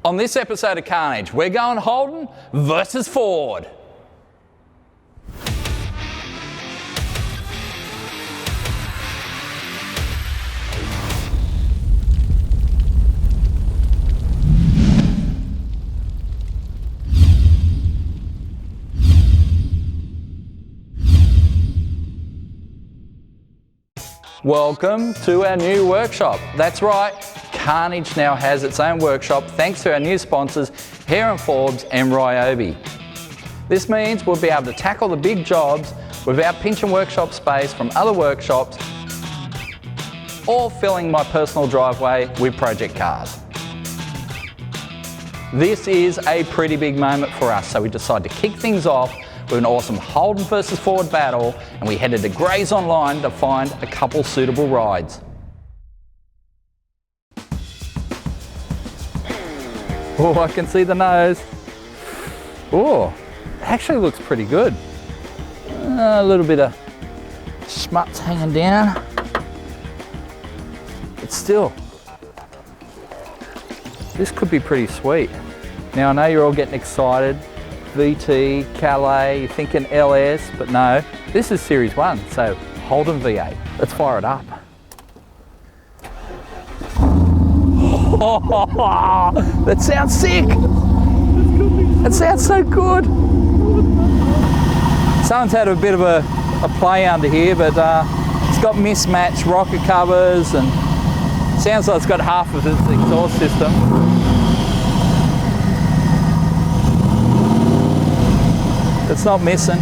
On this episode of Carnage, we're going Holden versus Ford. Welcome to our new workshop. That's right, Carnage now has its own workshop thanks to our new sponsors, Hare & Forbes and Ryobi. This means we'll be able to tackle the big jobs without pinching workshop space from other workshops or filling my personal driveway with project cars. This is a pretty big moment for us, so we decided to kick things off with an awesome Holden versus Ford battle, and we headed to GraysOnline to find a couple suitable rides. Oh, I can see the nose. Oh, actually looks pretty good. A little bit of schmutz hanging down, but still, this could be pretty sweet. Now I know you're all getting excited. VT, Calais, you're thinking LS, but no, this is Series 1, so Holden V8. Let's fire it up. Oh, that sounds sick! That sounds so good! Someone's had a bit of a play under here, but it's got mismatched rocker covers and sounds like it's got half of its exhaust system. It's not missing.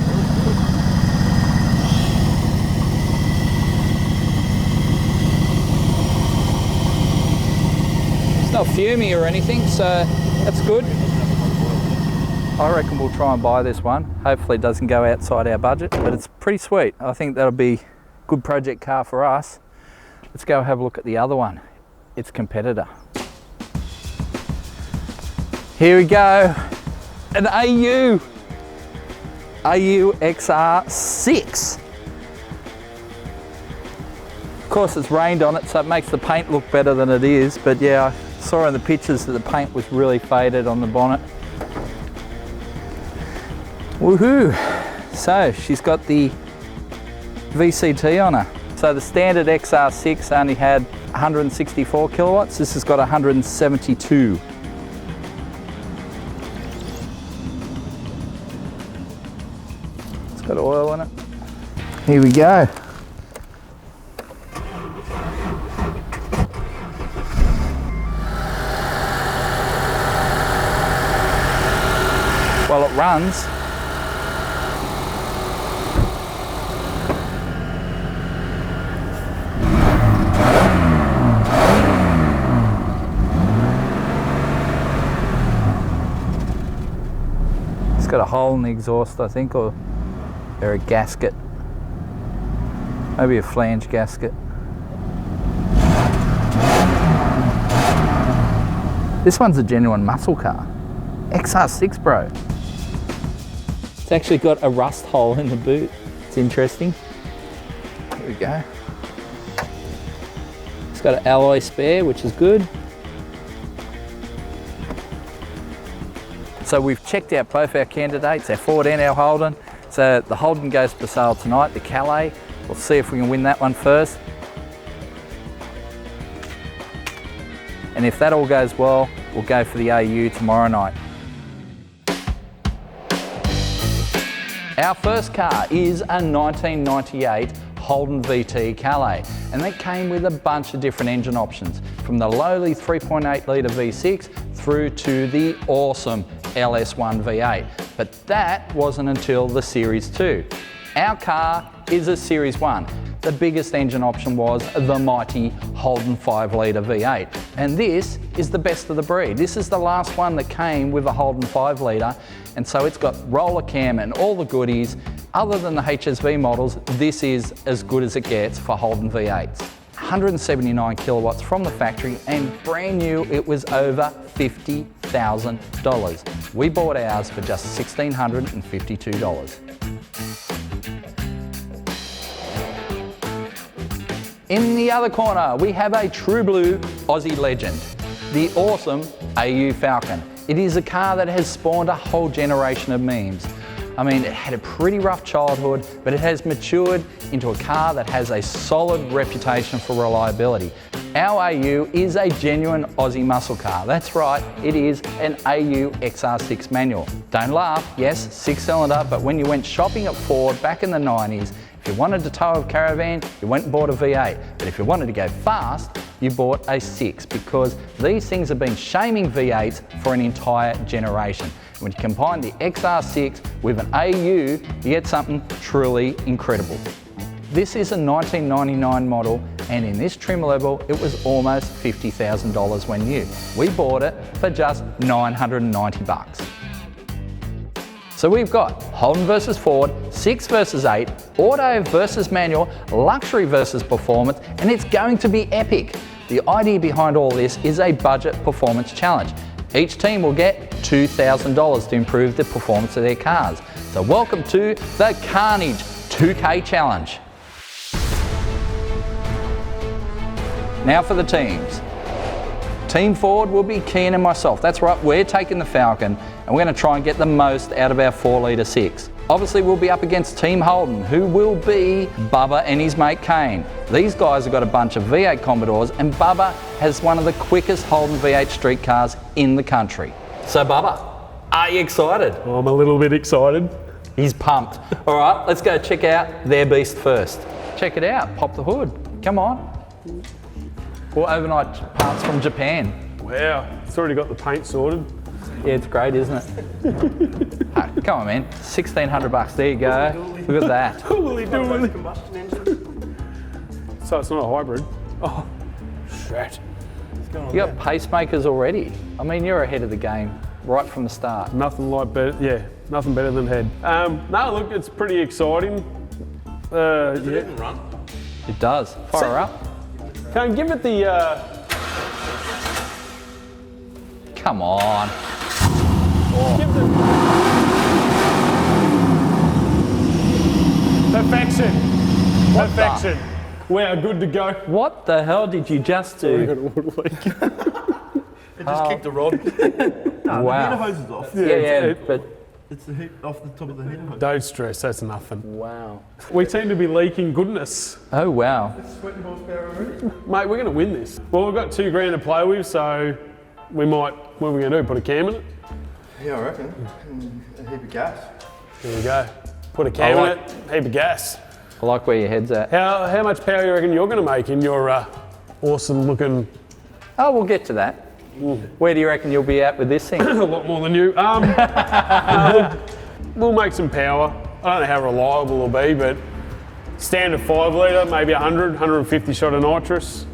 It's not fumey or anything, so that's good. I reckon we'll try and buy this one. Hopefully it doesn't go outside our budget, but it's pretty sweet. I think that'll be a good project car for us. Let's go have a look at the other one, its competitor. Here we go, an AU XR6. Of course it's rained on it, so it makes the paint look better than it is, but yeah, I saw in the pictures that the paint was really faded on the bonnet. Woohoo! So she's got the VCT on her. So the standard XR6 only had 164 kilowatts, this has got 172. Got oil in it. Here we go. Well, it runs. It's got a hole in the exhaust, I think, or a gasket, maybe a flange gasket. This one's a genuine muscle car. XR6, bro. It's actually got a rust hole in the boot. It's interesting. Here we go. It's got an alloy spare, which is good. So we've checked out both our candidates, our Ford and our Holden. So the Holden goes for sale tonight, the Calais. We'll see if we can win that one first. And if that all goes well, we'll go for the AU tomorrow night. Our first car is a 1998 Holden VT Calais, and that came with a bunch of different engine options, from the lowly 3.8 litre V6 through to the awesome LS1 V8. But that wasn't until the Series 2. Our car is a Series 1. The biggest engine option was the mighty Holden 5 litre V8. And this is the best of the breed. This is the last one that came with a Holden 5 litre, and so it's got roller cam and all the goodies. Other than the HSV models, this is as good as it gets for Holden V8s. 179 kilowatts from the factory, and brand new, it was over $50,000. We bought ours for just $1,652. In the other corner, we have a true blue Aussie legend, the awesome AU Falcon. It is a car that has spawned a whole generation of memes. I mean, it had a pretty rough childhood, but it has matured into a car that has a solid reputation for reliability. Our AU is a genuine Aussie muscle car. That's right, it is an AU XR6 manual. Don't laugh, yes, 6-cylinder, but when you went shopping at Ford back in the 90s, if you wanted to tow a caravan, you went and bought a V8. But if you wanted to go fast, you bought a 6, because these things have been shaming V8s for an entire generation. When you combine the XR6 with an AU, you get something truly incredible. This is a 1999 model, and in this trim level, it was almost $50,000 when new. We bought it for just 990 bucks. So we've got Holden versus Ford, 6 versus 8, auto versus manual, luxury versus performance, and it's going to be epic. The idea behind all this is a budget performance challenge. Each team will get $2,000 to improve the performance of their cars. So welcome to the Carnage 2K Challenge. Now for the teams. Team Ford will be Kian and myself. That's right, we're taking the Falcon and we're going to try and get the most out of our 4-litre 6. Obviously we'll be up against Team Holden, who will be Bubba and his mate Kain. These guys have got a bunch of V8 Commodores, and Bubba has one of the quickest Holden V8 street cars in the country. So Bubba, are you excited? I'm a little bit excited. He's pumped. All right, let's go check out their beast first. Check it out, pop the hood, come on. Or overnight parts from Japan. Wow, it's already got the paint sorted. Yeah, it's great, isn't it? Hey, come on, man. 1,600 bucks. There you go. Look at that. Combustion engine. So it's not a hybrid. Oh, shit. You got pacemakers already. I mean, you're ahead of the game right from the start. Nothing like better. Yeah, nothing better than head. No, look, it's pretty exciting. Does it even run? It does. Fire up. Can I give it the? Come on. Give the perfection. Perfection. We are good to go. What the hell did you just do? It just kicked the rod. No, wow. the heater hose is off. Yeah, but It's the heat off the top of the heater hose. Don't stress, that's nothing. wow. We seem to be leaking goodness. Oh wow. It's sweating horsepower already. Mate, we're going to win this. Well, we've got $2,000 to play with, so we might, what are we going to do, put a cam in it? Yeah, I reckon. And a heap of gas. There we go. Put a cam in it, heap of gas. I like where your head's at. How much power you reckon you're going to make in your awesome looking... Oh, we'll get to that. Where do you reckon you'll be at with this thing? a lot more than you. We'll make some power. I don't know how reliable it'll be, but standard 5-litre, maybe 100, 150 shot of nitrous.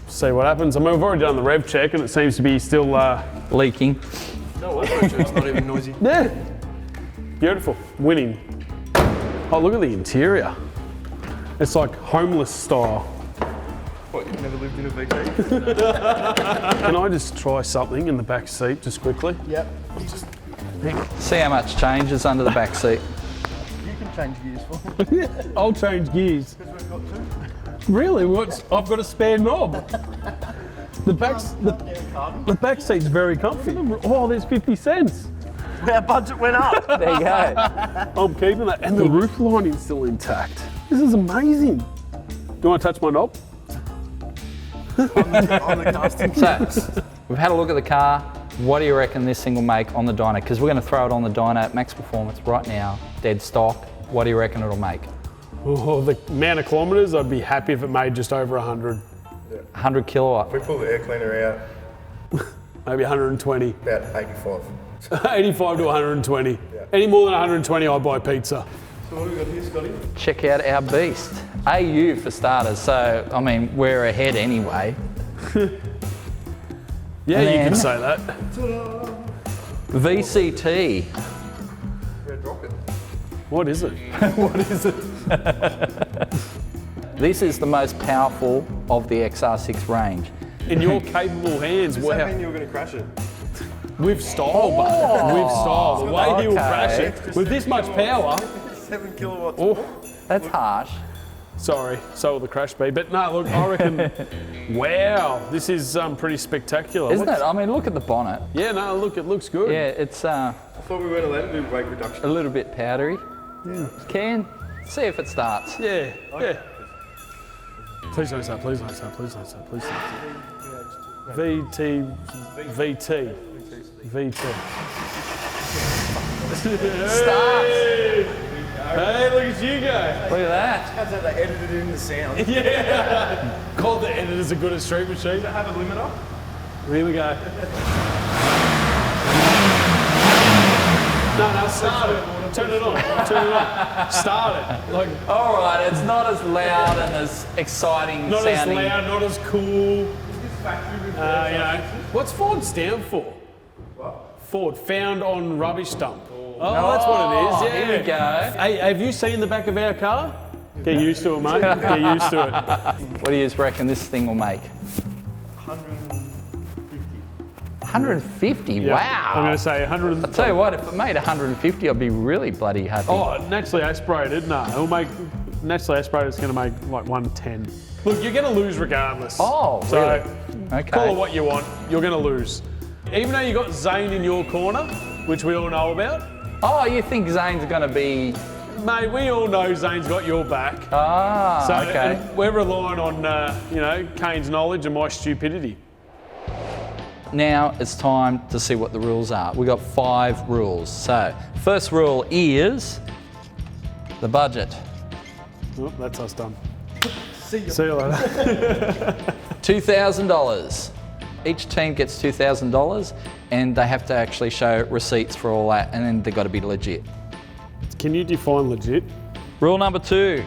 See what happens. I mean, we've already done the rev check and it seems to be still... Leaking. No, it's not even noisy. Yeah. Beautiful. Winning. Oh, look at the interior. It's like homeless style. What, you've never lived in a VT? Can I just try something in the back seat just quickly? Yep. See how much change is under the back seat. You can change gears for me. I'll change gears. Because we've got two. Really? I've got a spare knob. The back seat's very comfy. Oh, there's 50 cents. Our budget went up. There you go. I'm keeping that. And the roof lining's still intact. This is amazing. Do you want to touch my knob? On the casting. So, we've had a look at the car. What do you reckon this thing will make on the dyno? Because we're going to throw it on the dyno at max performance right now, dead stock. What do you reckon it'll make? Oh, the amount of kilometres, I'd be happy if it made just over 100. 100 kilowatt. We pull the air cleaner out, Maybe 120. about 85. 85 to 120. Any more than 120, I buy pizza. So what have we got here, Scotty? Check out our beast. AU for starters, so I mean, we're ahead anyway. Yeah, you Man. can say that. VCT. Red rocket. What is it? What is it? This is the most powerful of the XR6 range. In your capable hands, Does that wow. mean you were going to crash it? With style, but with style. The way he will Okay. crash it. With this much power. 7 kilowatts. Oh, That's harsh. Sorry, so will the crash be. But no, look, I reckon, wow, this is pretty spectacular. Isn't it? I mean, look at the bonnet. Yeah, no, look, it looks good. Yeah, it's I thought we weren't allowed to do weight reduction. a little bit powdery. Yeah. Can see if it starts. Yeah, yeah. Please don't start, please don't start, please don't start, please don't start. VT. Starts. Hey, look at you go. Look at that. How's that? They edited in the sound. Yeah. Called the editors a good as street machine. Does it have a limiter? Here we go. No, start it. Turn it on. Turn it on. Start it. Like, All right, it's not as loud and as exciting not sounding. as loud, not as cool. What's Ford stand for? What? Ford, found on rubbish dump. Oh, that's what it is. Yeah. Here we go. Hey, have you seen the back of our car? Get used to it, mate. Get used to it. What do you reckon this thing will make? 150, Yeah. wow. I'm going to say 100. I'll tell you what, if it made 150, I'd be really bloody happy. Oh, naturally aspirated? No, it'll make naturally aspirated. It's going to make like 110. Look, you're going to lose regardless. Oh, so really? Okay. call it what you want. You're going to lose, even though you got Zane in your corner, which we all know about. Oh, you think Zane's going to be... Mate, we all know Zane's got your back. Ah, So okay. and we're relying on Kane's knowledge and my stupidity. Now it's time to see what the rules are. We've got 5 rules. So, first rule is the budget. Oh, that's us done. See you later. $2,000. Each team gets $2,000 and they have to actually show receipts for all that, and then they've got to be legit. Can you define legit? Rule number 2,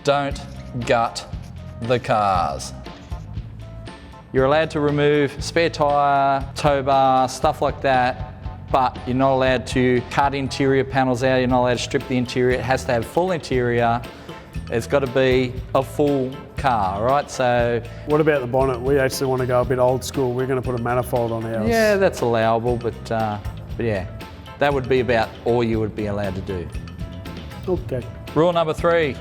don't gut the cars. You're allowed to remove spare tyre, tow bar, stuff like that, but you're not allowed to cut interior panels out, you're not allowed to strip the interior. It has to have full interior. It's got to be a full car, right? So, What about the bonnet? We actually want to go a bit old school. We're going to put a manifold on ours. yeah, that's allowable, but yeah, that would be about all you would be allowed to do. Okay. Rule number 3,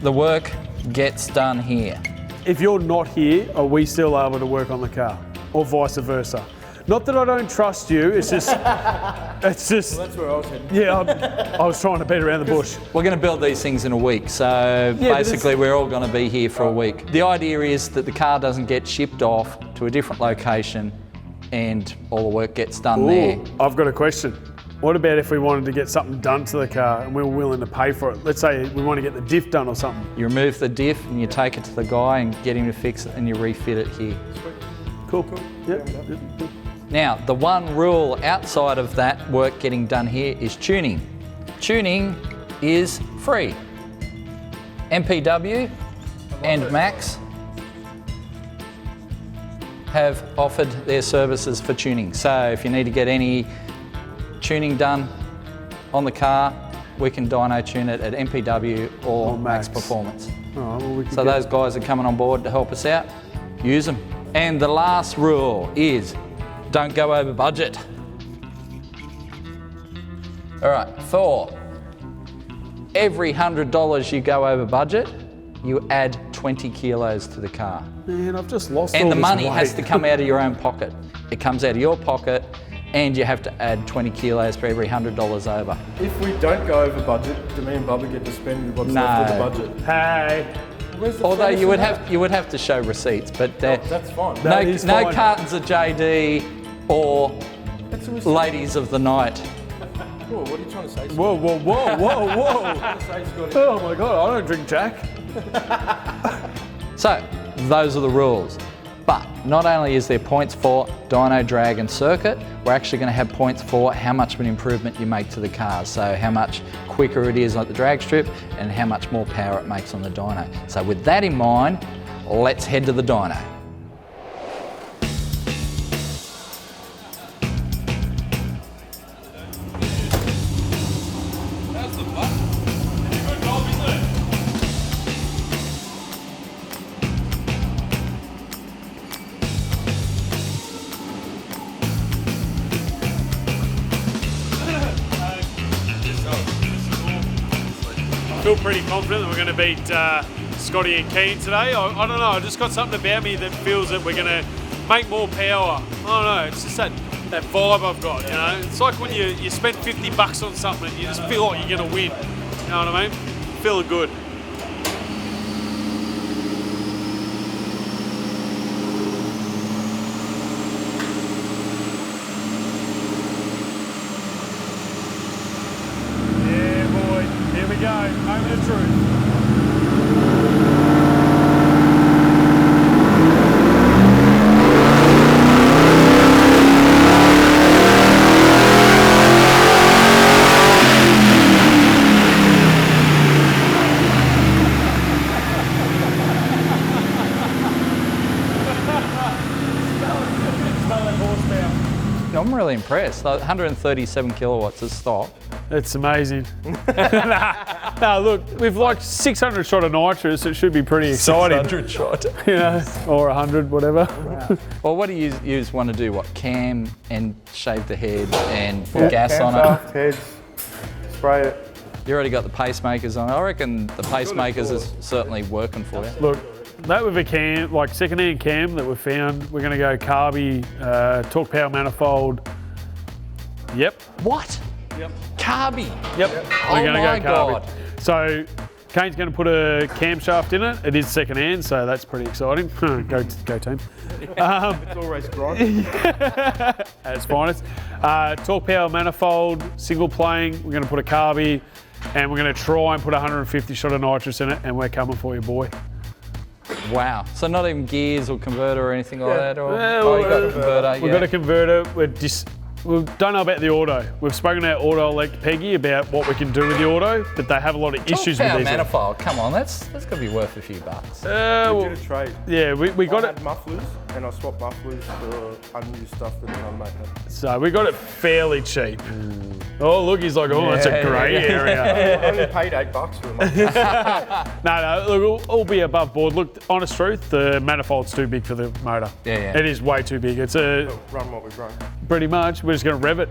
the work gets done here. If you're not here, are we still able to work on the car? Or vice versa? Not that I don't trust you, it's just, That's where I was heading. yeah, I was trying to beat around the bush. We're going to build these things in a week, so Yeah, but basically we're all going to be here for a week. The idea is that the car doesn't get shipped off to a different location and all the work gets done there. I've got a question. What about if we wanted to get something done to the car and we were willing to pay for it? Let's say we want to get the diff done or something. You remove the diff and you take it to the guy and get him to fix it and you refit it here. Cool. Yep. Now, the one rule outside of that work getting done here is tuning. Tuning is free. MPW and Max have offered their services for tuning. So if you need to get any tuning done on the car, we can dyno tune it at MPW or Max Performance. Oh, well, we can So those guys are coming on board to help us out. Use them. And the last rule is don't go over budget. All right, for every $100 you go over budget, you add 20 kilos to the car. Man, I've just lost And all the this money weight. has to come out of your own pocket. It comes out of your pocket and you have to add 20 kilos for every $100 over. If we don't go over budget, do me and Bubba get to spend what's No. left of the budget? Hey, Where's the Although finish you would of have to show receipts, but that's fine. That is no fine. cartons of JD or That's a receipt. ladies of the night. Whoa, what are you trying to say? whoa, whoa, whoa, whoa, whoa. Say, Scotty. Oh my God, I don't drink Jack. So, those are the rules. But not only is there points for dyno, drag and circuit, we're actually going to have points for how much of an improvement you make to the car. So how much quicker it is at the drag strip and how much more power it makes on the dyno. So with that in mind, let's head to the dyno. feel pretty confident that we're going to beat Scotty and Kian today. I don't know, I just got something about me that feels that we're going to make more power. I don't know, it's just that vibe I've got, you know. It's like when you spend $50 on something, you just feel like you're going to win. You know what I mean? Feel good. Yeah, boy. Here we go. Moment of truth. I'm really impressed. Like 137 kilowatts of stock. It's amazing. No, look, we've like 600 shot of nitrous. It should be pretty exciting. 600 shot. You know, or 100, whatever. Wow. Well, what do you want to do? What, cam and shave the head and put gas on it? Heads, spray it. You already got the pacemakers on. I reckon the pacemakers is certainly working for you. Look, that with a cam, like second-hand cam that we found, we're going to go carby, torque power manifold. Yep. What? Yep. Carby. Yep. Oh We're going to my go carby. God. So Kane's going to put a camshaft in it. It is second-hand, so that's pretty exciting. Go team. It's always grind. At its finest. Torque power manifold, single playing. We're going to put a carby, and we're going to try and put 150 shot of nitrous in it, and we're coming for you, boy. Wow. So not even gears or converter or anything like that? Or, Well, you got a converter. We've got a converter. We don't know about the auto. We've spoken to our auto elect Peggy about what we can do with the auto, but they have a lot of issues with Torque these. power manifold. Come on, that's got to be worth a few bucks. We Well, did a trade. yeah, we got I it. had mufflers, and I swapped mufflers for unused stuff that another mate had. So we got it fairly cheap. Oh, look, he's like, oh, that's a grey area. I only paid $8 for a muffler. No, look, all be above board. Look, honest truth, the manifold's too big for the motor. Yeah. It is way too big. It's Run what we've run. pretty much, we're just going to rev it.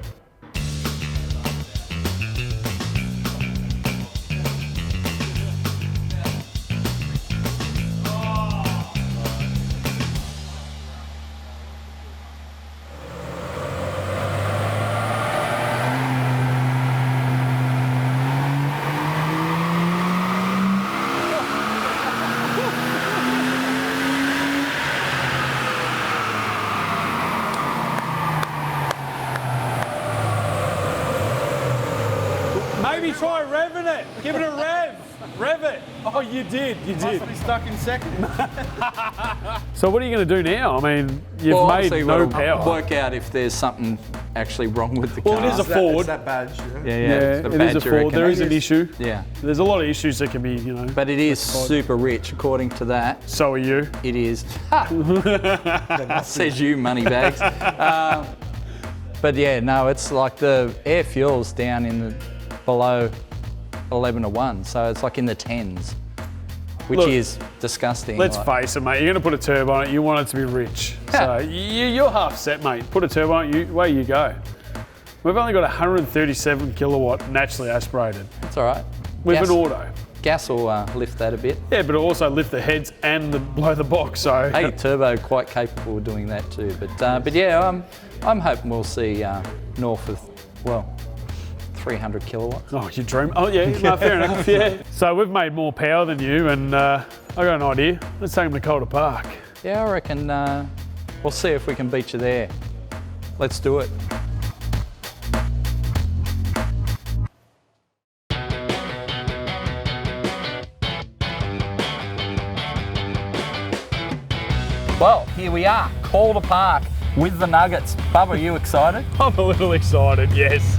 Maybe try revving it. Give it a rev. Rev it. Oh, you did. Must be stuck in second. So what are you going to do now? I mean, you've Well, made obviously no we've got to power. work out if there's something actually wrong with the car. Well, it is a It's Ford. that badge. Yeah, Yeah, the it is badge, a you Ford. reckon? There is an issue. Yeah. There's a lot of issues that can be, you know. But it is super rich, according to that. So are you. It is. Says you, money bags. But yeah, no, it's like the air fuel's down in the below 11 to 1, so it's like in the 10s, which Look, is disgusting. Let's like, face it, mate. You're going to put a turbo on it. You want it to be rich. So you're half set, mate. Put a turbo on it. Away you go. We've only got 137 kilowatt naturally aspirated It's all right. with Gas, an auto. gas will lift that a bit. Yeah, but it'll also lift the heads and blow the box. So Hey, turbo quite capable of doing that too. But yeah, I'm hoping we'll see north of 300 kilowatts. Oh, you dream. Oh, yeah, no, fair enough, yeah. So we've made more power than you, and I got an idea. Let's take them to Calder Park. Yeah, I reckon we'll see if we can beat you there. Let's do it. Well, here we are, Calder Park with the Nuggets. Bubba, are you excited? I'm a little excited, yes.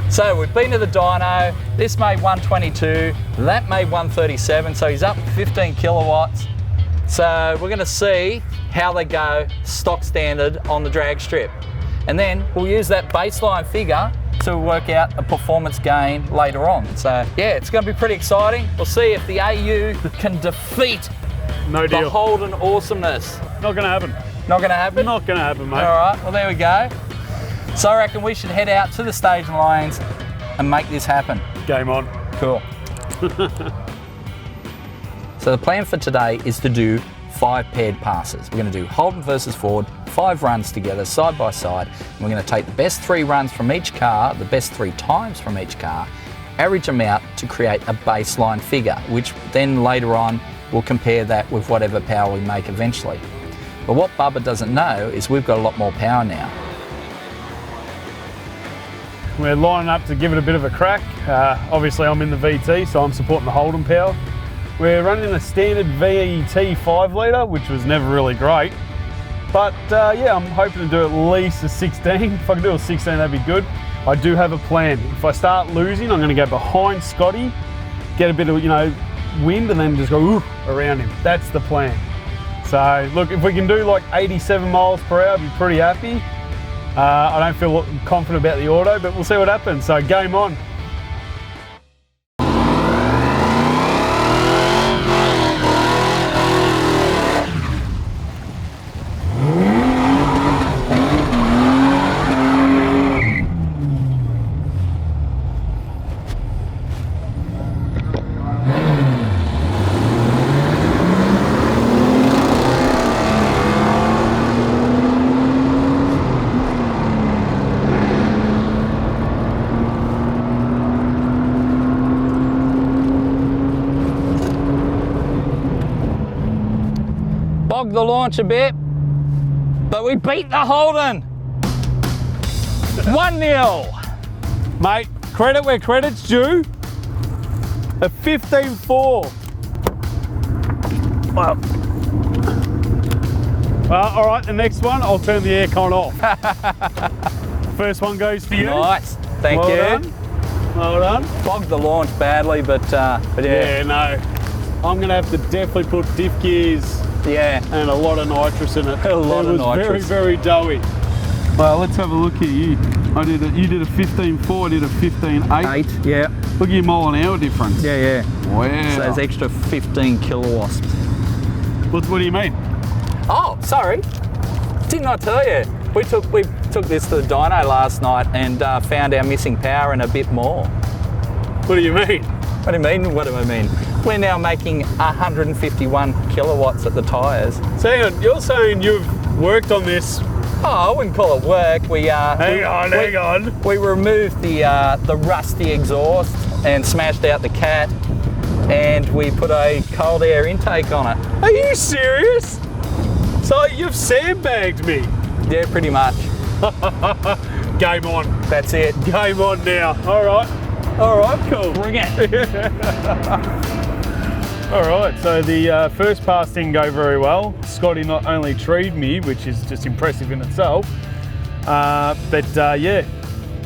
So we've been to the dyno. This made 122, that made 137, so he's up 15 kilowatts. So we're gonna see how they go stock standard on the drag strip. And then we'll use that baseline figure to work out a performance gain later on. So yeah, it's gonna be pretty exciting. We'll see if the AU can defeat No the deal. Holden awesomeness. Not going to happen. Not gonna happen? Not going to happen, mate. All right, well there we go. So I reckon we should head out to the staging lanes and make this happen. Game on. Cool. So the plan for today is to do 5 paired passes. We're going to do Holden versus Ford, 5 runs together side by side. And we're going to take the best 3 runs from each car, the best 3 times from each car, average them out to create a baseline figure, which then later on we'll compare that with whatever power we make eventually. But what Bubba doesn't know is we've got a lot more power now. We're lining up to give it a bit of a crack. Obviously I'm in the VT, so I'm supporting the Holden power. We're running a standard VT 5 litre, which was never really great. But yeah, I'm hoping to do at least a 16. If I can do a 16, that'd be good. I do have a plan. If I start losing, I'm gonna go behind Scotty, get a bit of, wind, and then just go ooh, around him. That's the plan. So look, if we can do like 87 miles per hour, I'd be pretty happy. I don't feel confident about the auto, but we'll see what happens. So game on. Bogged the launch a bit, but we beat the Holden. 1-0. Mate, credit where credit's due. A 15.4. Well, all right, the next one, I'll turn the aircon off. First one goes for you. Nice, thank Well you. done. Well done. Bogged the launch badly, but yeah. Yeah, no. I'm gonna have to definitely put diff gears Yeah. and a lot of nitrous in it. A lot of It was nitrous. very, very doughy. Well, let's have a look here. You did a 15.4, I did a 15.8. 8, yeah. Look at your mile an hour difference. Yeah. Wow. So there's extra 15 kilowatts. What do you mean? Oh, sorry. Didn't I tell you? We took this to the dyno last night and found our missing power and a bit more. What do you mean? What do you mean? What do I mean? We're now making 151 kilowatts at the tyres. So hang on, you're saying you've worked on this? Oh, I wouldn't call it work. Hang on. We removed the rusty exhaust and smashed out the cat, and we put a cold air intake on it. Are you serious? So you've sandbagged me? Yeah, pretty much. Game on. That's it. Game on now. All right, cool. Bring it. All right, so the first pass didn't go very well. Scotty not only treed me, which is just impressive in itself, but yeah,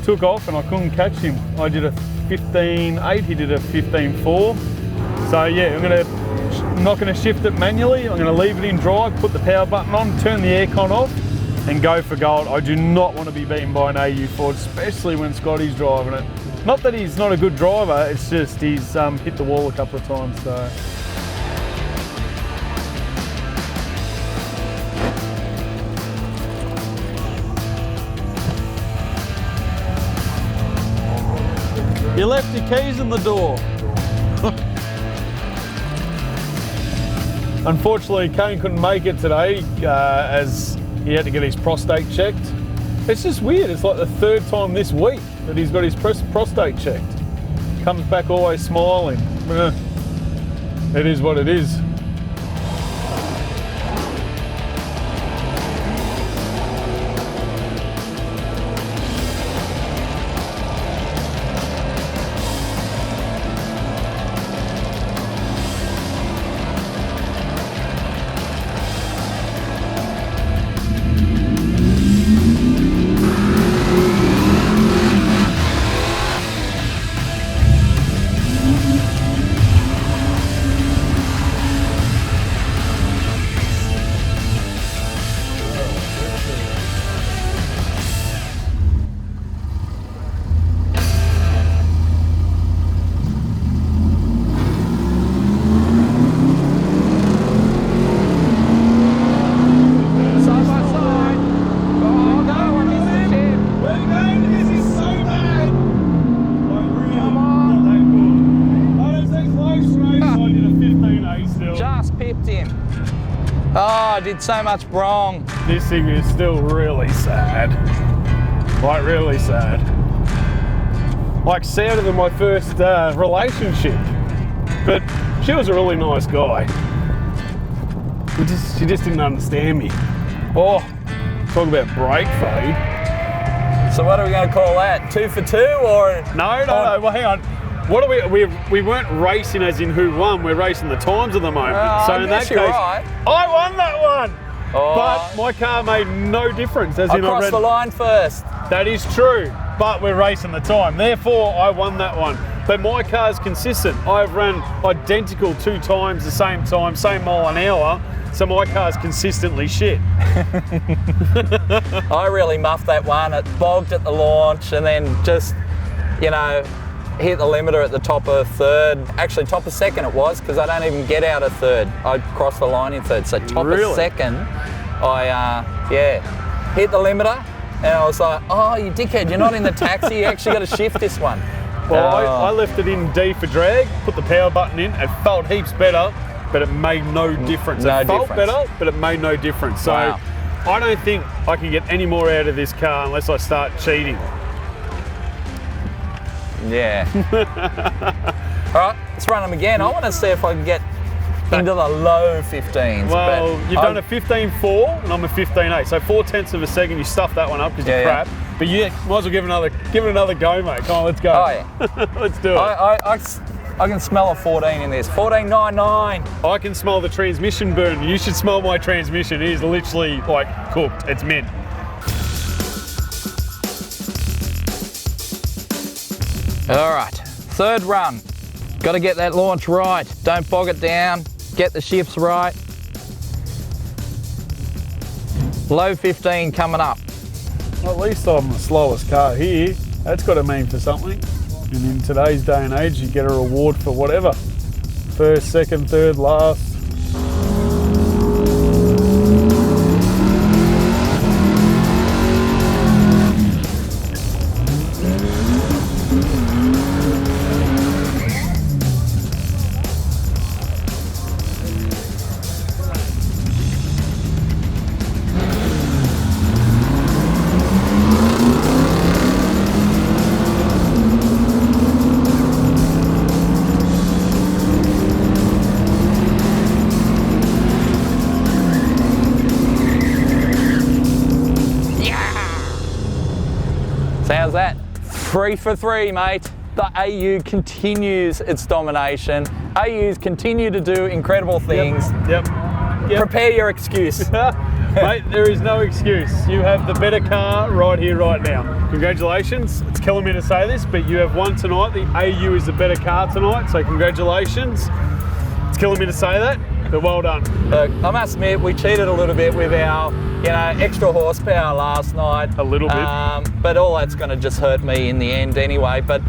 took off and I couldn't catch him. I did a 15.8, he did a 15.4. So yeah, I'm not gonna shift it manually. I'm gonna leave it in drive, put the power button on, turn the aircon off, and go for gold. I do not want to be beaten by an AU Ford, especially when Scotty's driving it. Not that he's not a good driver, it's just he's hit the wall a couple of times, so. You left your keys in the door. Unfortunately, Kane couldn't make it today as he had to get his prostate checked. It's just weird, it's like the 3rd time this week that he's got his prostate checked. Comes back always smiling. It is what it is. did so much wrong. This thing is still really sad. Like, really sad. Like, sadder than my first relationship. But she was a really nice guy. She just didn't understand me. Oh, talk about brake fade. So what are we going to call that? 2 for 2 or? No. Well, hang on. What are we weren't racing as in who won. We're racing the times of the moment. So in that case, right. I won that one. Oh. But my car made no difference. As in I Across read, the line first. that is true. But we're racing the time. Therefore, I won that one. But my car's consistent. I've run identical 2 times the same time, same mile an hour. So my car's consistently shit. I really muffed that one. It bogged at the launch and then just, you know, hit the limiter at the top of third. Actually, top of second it was, because I don't even get out of third. I crossed the line in third. So top of second, I, hit the limiter and I was like, oh, you dickhead, you're not in the taxi. You actually got to shift this one. Well, I left it in D for drag, put the power button in. It felt heaps better, but it made no difference. It felt better, but it made no difference. So I don't think I can get any more out of this car unless I start cheating. Yeah. All right, let's run them again. I want to see if I can get into the low 15s. Well, you've done a 15.4 and I'm a 15.8. So 0.4 of a second, you stuffed that one up because you're crap. But you might as well give it another go, mate. Come on, let's go. Oh, yeah. Let's do it. I can smell a 14 in this. 14.99. I can smell the transmission burn. You should smell my transmission. It is literally like cooked. It's mint. All right, third run. Got to get that launch right. Don't bog it down. Get the shifts right. Low 15 coming up. Well, at least I'm the slowest car here. That's got to mean for something. And in today's day and age, you get a reward for whatever. First, second, third, last. How's that? 3 for 3, mate. The AU continues its domination. AUs continue to do incredible things. Yep. Prepare your excuse. Mate, there is no excuse. You have the better car right here, right now. Congratulations. It's killing me to say this, but you have won tonight. The AU is the better car tonight, so congratulations. It's killing me to say that, but well done. Look, I must admit, we cheated a little bit with our, extra horsepower last night. A little bit. But all that's going to just hurt me in the end anyway. But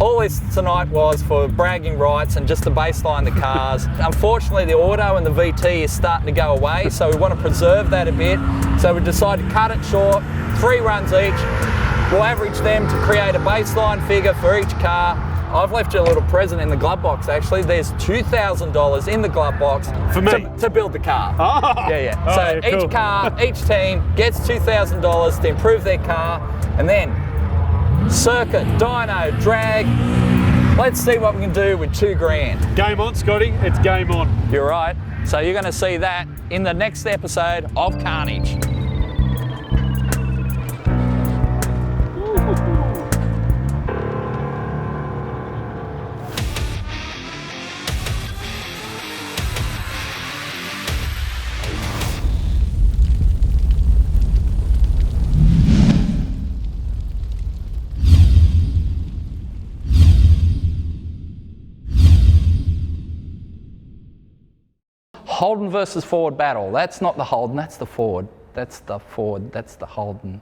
all this tonight was for bragging rights and just to baseline the cars. Unfortunately, the auto and the VT is starting to go away, so we want to preserve that a bit. So we decided to cut it short, 3 runs each. We'll average them to create a baseline figure for each car. I've left you a little present in the glove box, actually. There's $2,000 in the glove box for me to build the car. Oh. Yeah. Oh, so yeah, cool. each car, each team gets $2,000 to improve their car, and then circuit, dyno, drag. Let's see what we can do with $2 grand. Game on, Scotty. It's game on. You're right. So you're going to see that in the next episode of Carnage. Holden versus Ford battle. That's not the Holden, that's the Ford. That's the Ford, that's the Holden.